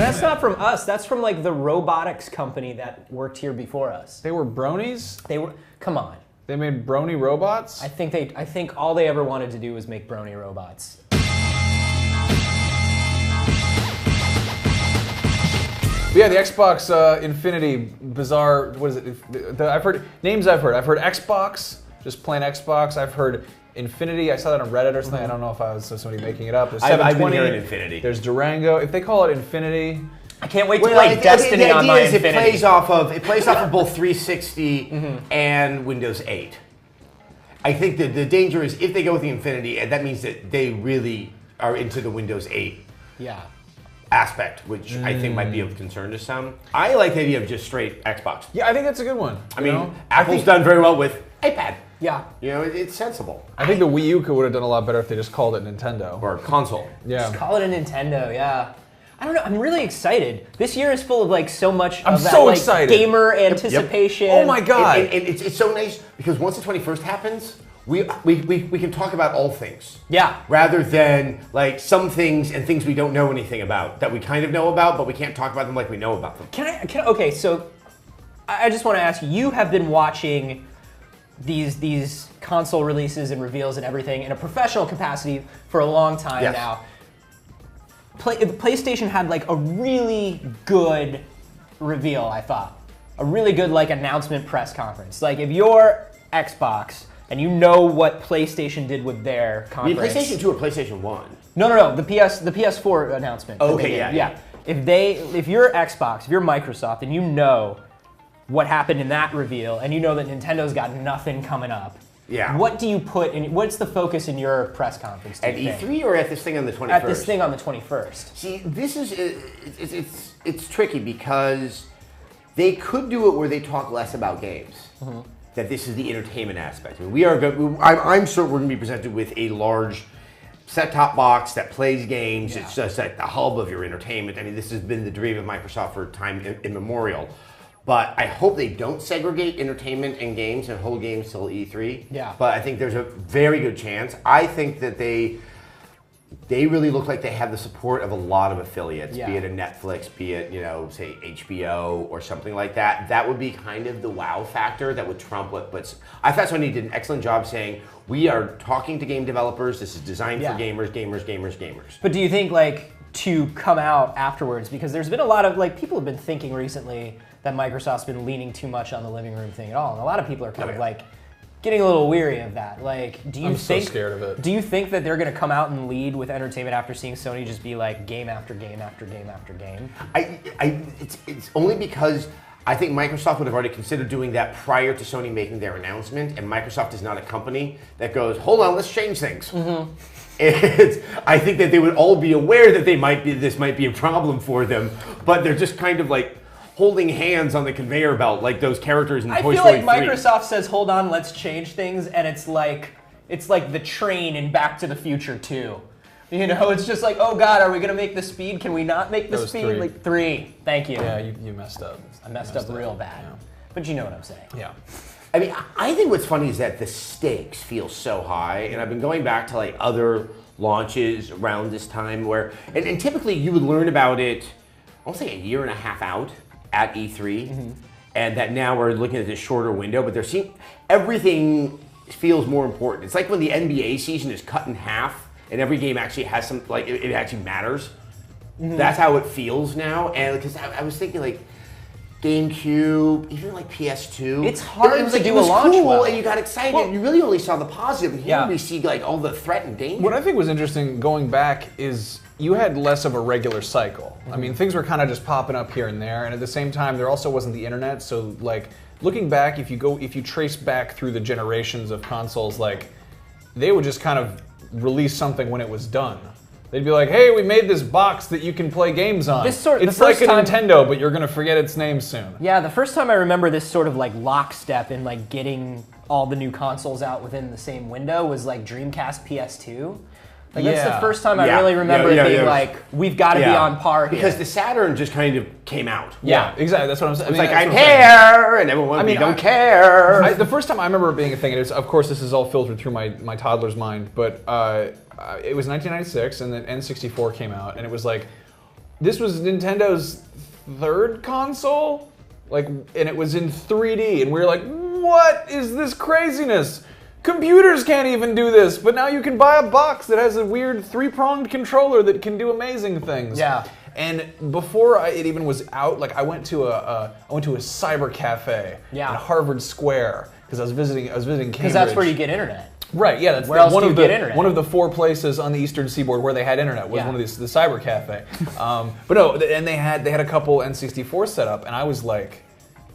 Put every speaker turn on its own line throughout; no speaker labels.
That's not from us. That's from like the robotics company that worked here before us.
They were bronies?
They were. Come on.
They made brony robots?
I think all they ever wanted to do was make brony robots.
But yeah, the Xbox Infinity bizarre. What is it? I've heard names. I've heard Xbox, just plain Xbox. I've heard Infinity. I saw that on Reddit or something. I don't know if I was somebody making it up. There's
I've been hearing Infinity.
There's Durango. If they call it Infinity,
I can't wait to play Destiny on my Infinity.
It plays off of both 360 and Windows 8. I think that the danger is if they go with the Infinity, that means that they really are into the Windows 8 aspect, which I think might be of concern to some. I like the idea of just straight Xbox.
yeah, I think that's a good one.
I mean, Apple's done very well with iPad.
Yeah.
You know, it's sensible.
I think the Wii U would have done a lot better if they just called it Nintendo.
Or console.
Yeah.
Just call it a Nintendo, yeah. I don't know, I'm really excited. This year is full of like so much
I'm
of that
so
like,
excited.
gamer anticipation.
Oh my god.
And it's so nice because once the 21st happens, we can talk about all things.
Yeah.
Rather than like some things and things we don't know anything about that we kind of know about, but we can't talk about them like we know about them.
Okay, so I just want to ask you have been watching these console releases and reveals and everything in a professional capacity for a long time now. PlayStation had like a really good reveal, I thought. A really good like announcement press conference. Like if you're Xbox and you know what PlayStation did with their conference.
You mean PlayStation 2 or PlayStation 1?
No, the PS4 announcement.
Okay,
yeah. If you're Xbox, if you're Microsoft and you know what happened in that reveal and you know that Nintendo's got nothing coming up.
Yeah.
What do you put in? What's the focus in your press conference?
At E3 or at this thing on the 21st?
At this thing on the 21st.
See, this is it's tricky because they could do it where they talk less about games. That this is the entertainment aspect. I mean, I'm sure we're going to be presented with a large set-top box that plays games. It's just like the hub of your entertainment. I mean, this has been the dream of Microsoft for time immemorial. But I hope they don't segregate entertainment and games and hold games till E3.
Yeah.
But I think there's a very good chance. I think that they really look like they have the support of a lot of affiliates, be it a Netflix, be it, say HBO or something like that. That would be kind of the wow factor that would trump what I thought Sony did an excellent job saying, we are talking to game developers, this is designed for gamers.
But do you think like to come out afterwards, because there's been a lot of like people have been thinking recently that Microsoft's been leaning too much on the living room thing at all, and a lot of people are kind of like getting a little weary of that. Like, I'm so scared of it. Do you think that they're going to come out and lead with entertainment after seeing Sony just be like game after game after game after game?
It's only because I think Microsoft would have already considered doing that prior to Sony making their announcement, and Microsoft is not a company that goes, hold on, let's change things. I think that they would all be aware that this might be a problem for them, but they're just kind of like holding hands on the conveyor belt like those characters in Toy Story 3.
I feel like Microsoft says, hold on, let's change things, and it's like the train in Back to the Future 2. It's just like, oh God, are we going to make the speed? Can we not make the speed?
3.
Like 3. Thank you.
Yeah, you messed up.
I messed up real bad.
Yeah.
But you know what I'm saying.
Yeah.
I mean, I think what's funny is that the stakes feel so high, and I've been going back to like other launches around this time where, and typically you would learn about it, I'll say a year and a half out at E3, and that now we're looking at this shorter window, but everything feels more important. It's like when the NBA season is cut in half, and every game actually has some, like it actually matters. That's how it feels now, and because I was thinking like, GameCube, even like PS2.
It's hard to do a launch
well, and you got excited. Well, you really only saw the positive, and here we see like all the threat and danger.
What I think was interesting going back is you had less of a regular cycle. I mean, things were kind of just popping up here and there, and at the same time, there also wasn't the internet. So, like, looking back, if you trace back through the generations of consoles, like, they would just kind of release something when it was done. They'd be like, hey, we made this box that you can play games on. It's like a Nintendo, but you're going to forget its name soon.
Yeah, the first time I remember this sort of like lockstep in like getting all the new consoles out within the same window was like Dreamcast PS2. Like that's the first time I really remember it being like, we've got to be on par here.
Because the Saturn just kind of came out.
Yeah, exactly. That's what I'm saying.
It's like, I'm here, and everyone don't care.
The first time I remember it being a thing, of course this is all filtered through my toddler's mind, but it was 1996, and then N64 came out, and it was like, this was Nintendo's third console, like, and it was in 3D, and we were like, what is this craziness? Computers can't even do this, but now you can buy a box that has a weird 3-pronged controller that can do amazing things.
Yeah.
And before it even was out, like I went to a cyber cafe in Harvard Square because I was visiting Cambridge.
Because that's where you get internet.
Right, yeah, that's
where else
one
do
of
you
the
get internet?
one of the 4 places on the Eastern Seaboard where they had internet was one of these, the cyber cafe. But no, and they had a couple N64s set up, and I was like,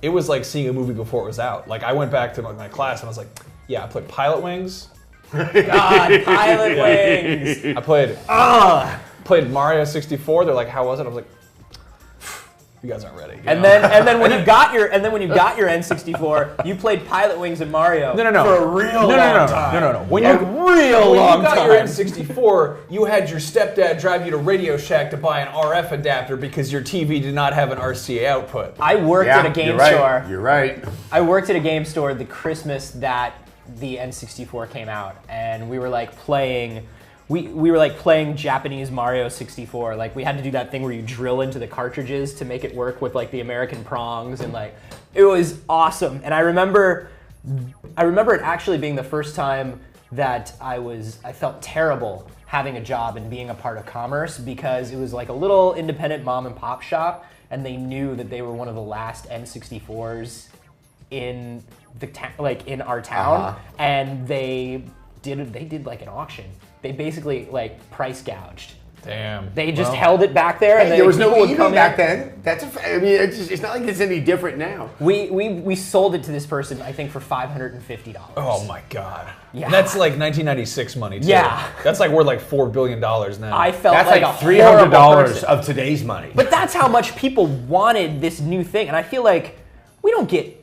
it was like seeing a movie before it was out. Like I went back to my class and I was like, yeah, I played Pilot Wings.
God, Pilot Wings.
I played Mario 64. They're like, how was it? I was like, you guys aren't ready.
And then when you got your N64, you played Pilot Wings and Mario for a real long time.
No. When you got your N64, you had your stepdad drive you to Radio Shack to buy an RF adapter because your TV did not have an RCA output.
I worked at a game store.
You're right.
I worked at a game store the Christmas that the N64 came out, and we were like playing. We were like playing Japanese Mario 64. Like we had to do that thing where you drill into the cartridges to make it work with like the American prongs, and like it was awesome. And I remember it actually being the first time that I felt terrible having a job and being a part of commerce, because it was like a little independent mom and pop shop, and they knew that they were one of the last N64s in in our town, and they did like an auction. They basically like price gouged.
Damn.
They just held it back there, and
there was no
would
eBay
come
back then. It's not like it's any different now.
We sold it to this person, I think, for $550.
Oh my god.
Yeah.
And that's like 1996 money too.
Yeah.
That's like worth like $4 billion now.
I felt
That's
like
like
a
$300 of today's money.
But that's how much people wanted this new thing, and I feel like we don't get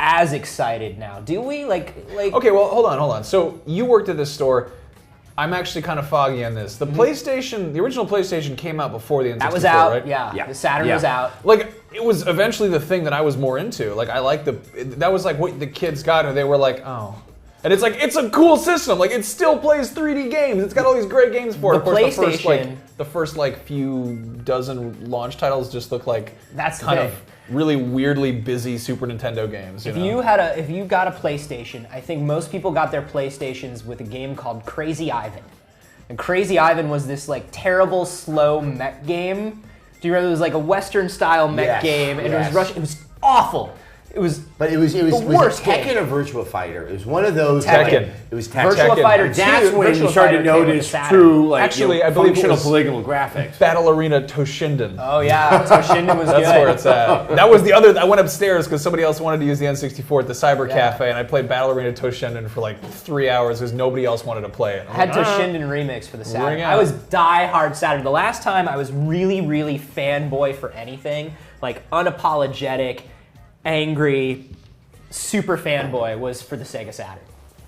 as excited now, do we? Like.
Okay, well, hold on. So you worked at this store. I'm actually kind of foggy on this. The PlayStation, the original PlayStation came out before the N64,
that was out,
right?
yeah. The Saturn was out.
Like, it was eventually the thing that I was more into. Like, I like that was like what the kids got, and they were like, oh. And it's like, it's a cool system. Like, it still plays 3D games. It's got all these great games for it.
The PlayStation.
The first few dozen launch titles just look like
that's
kind of really weirdly busy Super Nintendo games.
If you got a PlayStation, I think most people got their PlayStations with a game called Crazy Ivan. And Crazy Ivan was this like terrible slow mech game. Do you remember? It was like a Western style mech game, and it was Russian. It was awful. It was the worst
Tekken
game.
or Virtua Fighter? It was one of those.
Tekken.
It was Tekken.
Virtua Fighter 2.
That's when you started to notice true, I believe functional polygonal graphics.
Battle Arena Toshinden.
Oh yeah, Toshinden was good.
That's where it's at. That was the other. I went upstairs because somebody else wanted to use the N64 at the Cyber Cafe, and I played Battle Arena Toshinden for like 3 hours because nobody else wanted to play it.
I had Toshinden Remix for the Saturn. I was die-hard Saturn. The last time I was really, really fanboy for anything, like unapologetic, angry, super fanboy, was for the Sega Saturn.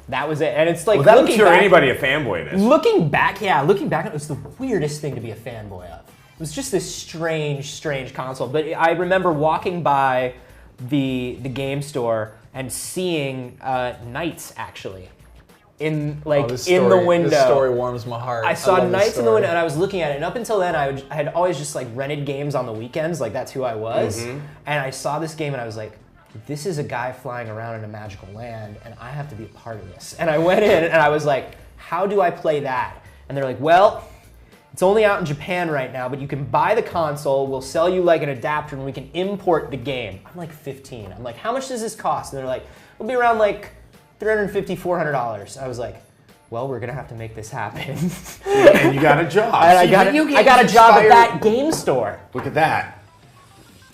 That was it, and it's like
that would cure anybody a fanboy this.
Looking back, it was the weirdest thing to be a fanboy of. It was just this strange console. But I remember walking by the game store and seeing Knights actually in the window.
This story warms my heart.
I saw Knights in the window, and I was looking at it. And up until then, I had always just like rented games on the weekends. Like that's who I was. And I saw this game, and I was like, this is a guy flying around in a magical land, and I have to be a part of this. And I went in, and I was like, how do I play that? And they're like, well, it's only out in Japan right now, but you can buy the console, we'll sell you like an adapter, and we can import the game. I'm like 15. I'm like, how much does this cost? And they're like, it'll be around like $350, $400. I was like, well, we're gonna have to make this happen.
And you got a job.
And I got a job at that game store.
Look at that.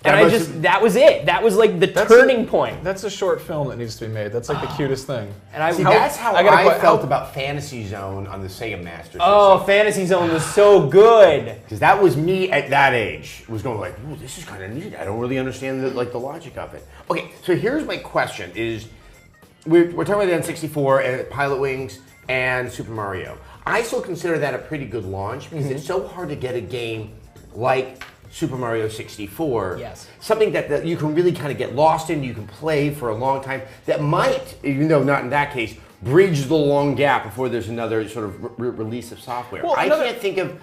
And that was it. That was like the turning point.
That's a short film that needs to be made. That's like the cutest thing.
And that's how I felt about Fantasy Zone on the Sega Master System.
Oh, Fantasy Zone was so good.
Because that was me at that age. Was going like, ooh, this is kind of neat. I don't really understand the logic of it. Okay, so here's my question: is we're talking about the N64 and Pilot Wings and Super Mario. I still consider that a pretty good launch because it's so hard to get a game like Super Mario 64.
Yes.
Something that you can really kind of get lost in, you can play for a long time, that might, even though not in that case, bridge the long gap before there's another sort of release of software.
Well,
I can't think of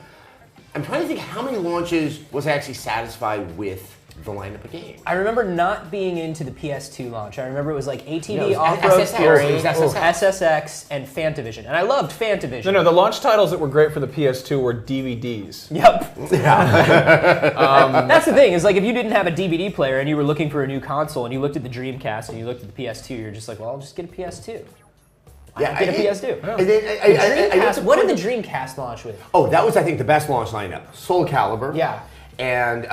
I'm trying to think how many launches was I actually satisfied with the lineup of games.
I remember not being into the PS2 launch. I remember it was like ATV
No, it was
Off-Road
SSX.
Fury,
It was SSX.
SSX, and Fantavision. And I loved Fantavision.
No, the launch titles that were great for the PS2 were DVDs.
Yep.
Yeah.
That's the thing, is like if you didn't have a DVD player and you were looking for a new console and you looked at the Dreamcast and you looked at the PS2, you're just like, well, I'll just get a PS2.
Yeah,
Get a PS2.
And then
Dreamcast, what did the Dreamcast launch with?
Oh, that was, I think, the best launch lineup. Soul Calibur.
Yeah.
And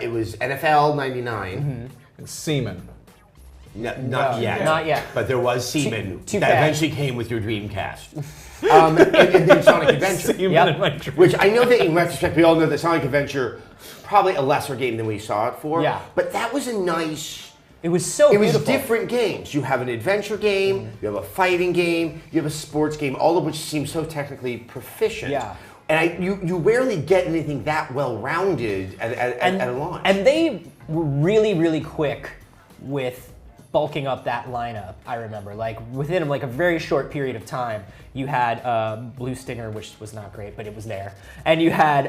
it was NFL 99.
And Seaman.
Not yet.
Not yet.
But there was Seaman
Too
that
bad.
eventually came with your Dreamcast. And then Sonic Adventure.
Seaman
Yep.
in my dream.
Which I know that in retrospect, we all know that Sonic Adventure, probably a lesser game than we saw it for.
Yeah.
But that was a nice...
It was so
It was
beautiful.
different games. You have an adventure game, you have a fighting game, you have a sports game, all of which seem so technically proficient.
Yeah.
And you rarely get anything that well-rounded at a launch.
And they were really, really quick with bulking up that lineup, I remember. Like, within like a very short period of time, you had Blue Stinger, which was not great, but it was there. And you had...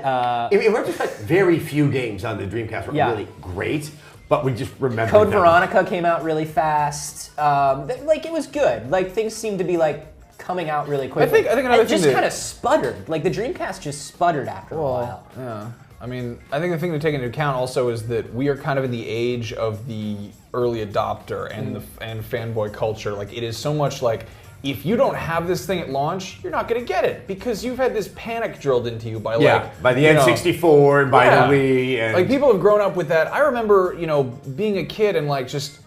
in retrospect, very few games on the Dreamcast were really great, but we just remember
Code
them.
Veronica came out really fast. Like, it was good. Like, things seemed to be like coming out really quickly.
I think another
it just
thing that-
kind of sputtered. Like, the Dreamcast just sputtered after a while.
Yeah. I mean, I think the thing to take into account also is that we are kind of in the age of the early adopter and and fanboy culture. Like, it is so much like, if you don't have this thing at launch, you're not going to get it because you've had this panic drilled into you by
by the
you know,
N64 and by
yeah.
the Wii. And
Like, people have grown up with that. I remember, being a kid and like just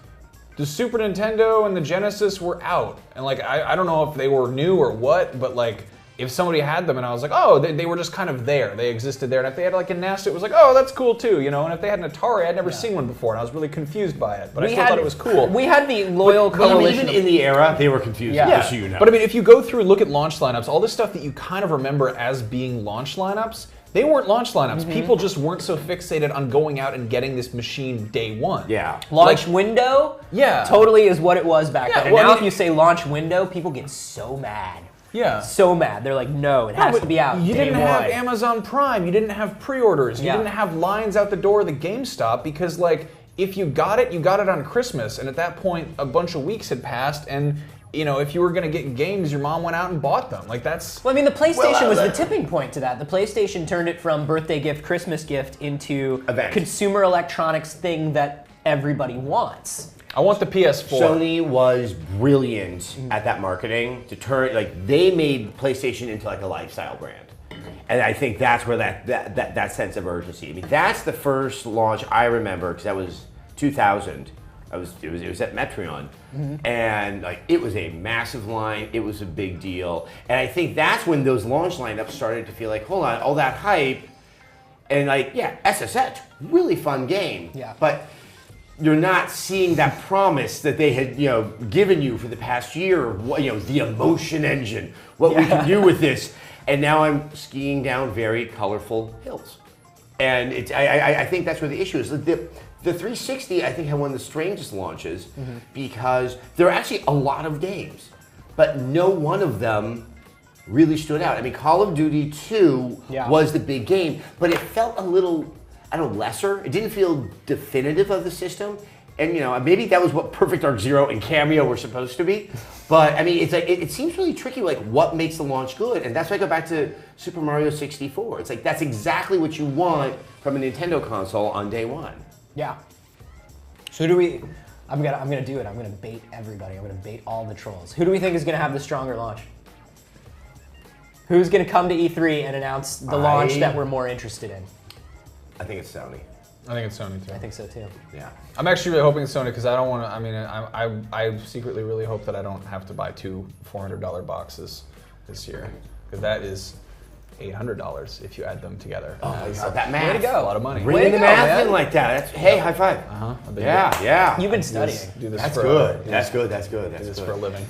the Super Nintendo and the Genesis were out. And like, I don't know if they were new or what, but like, if somebody had them and I was like, oh, they were just kind of there. They existed there. And if they had like a NES, it was like, oh, that's cool too, And if they had an Atari, I'd never seen one before, and I was really confused by it. But I still thought it was cool.
We had the loyal
But I mean,
coalition.
even in the era, they were confused, just so you know.
But I mean, if you go through and look at launch lineups, all this stuff that you kind of remember as being launch lineups, they weren't launch lineups. People just weren't so fixated on going out and getting this machine day one.
Yeah.
Launch window, totally is what it was back then. And
well,
now
I mean-
if you say launch window, people get so mad.
Yeah.
So mad. They're like, no, it has to be out.
You
day
didn't
one.
have Amazon Prime. You didn't have pre-orders. You didn't have lines out the door of the GameStop because, like, if you got it on Christmas, and at that point, a bunch of weeks had passed, and if you were going to get games, your mom went out and bought them. Like, that's...
Well, I mean, the PlayStation was the tipping point to that. The PlayStation turned it from birthday gift, Christmas gift into
Event.
consumer electronics thing that everybody wants.
I want the PS4.
Sony was brilliant at that marketing to turn, like, they made PlayStation into like a lifestyle brand. And I think that's where that sense of urgency. I mean, that's the first launch I remember, because that was 2000. It was at Metreon, and like, it was a massive line. It was a big deal, and I think that's when those launch lineups started to feel like, hold on, all that hype, and like, yeah, SSX, really fun game, but you're not seeing that promise that they had, given you for the past year of what, the emotion engine, what we can do with this, and now I'm skiing down very colorful hills, and it's I think that's where the issue is. The 360, I think, had one of the strangest launches because there are actually a lot of games, but no one of them really stood out. I mean, Call of Duty 2 was the big game, but it felt a little, I don't know, lesser. It didn't feel definitive of the system. And, maybe that was what Perfect Dark Zero and Cameo were supposed to be. But, I mean, it's like, it seems really tricky, like, what makes the launch good? And that's why I go back to Super Mario 64. It's like, that's exactly what you want from a Nintendo console on day one.
Yeah. So I'm gonna do it. I'm gonna bait everybody. I'm gonna bait all the trolls. Who do we think is gonna have the stronger launch? Who's gonna come to E3 and announce the launch that we're more interested in?
I think it's Sony.
I think it's Sony too.
I think so too.
Yeah.
I'm actually really hoping it's Sony because I don't want to. I mean, I secretly really hope that I don't have to buy two $400 boxes this year, because that is $800 if you add them together.
Oh, that math.
Way to go.
A lot of money.
Bringing the math in like that. That's, hey, high five.
I've been
Yeah.
You've been studying.
do this
That's
for
good. That's good. That's good.
do
That's
this
good.
for a living.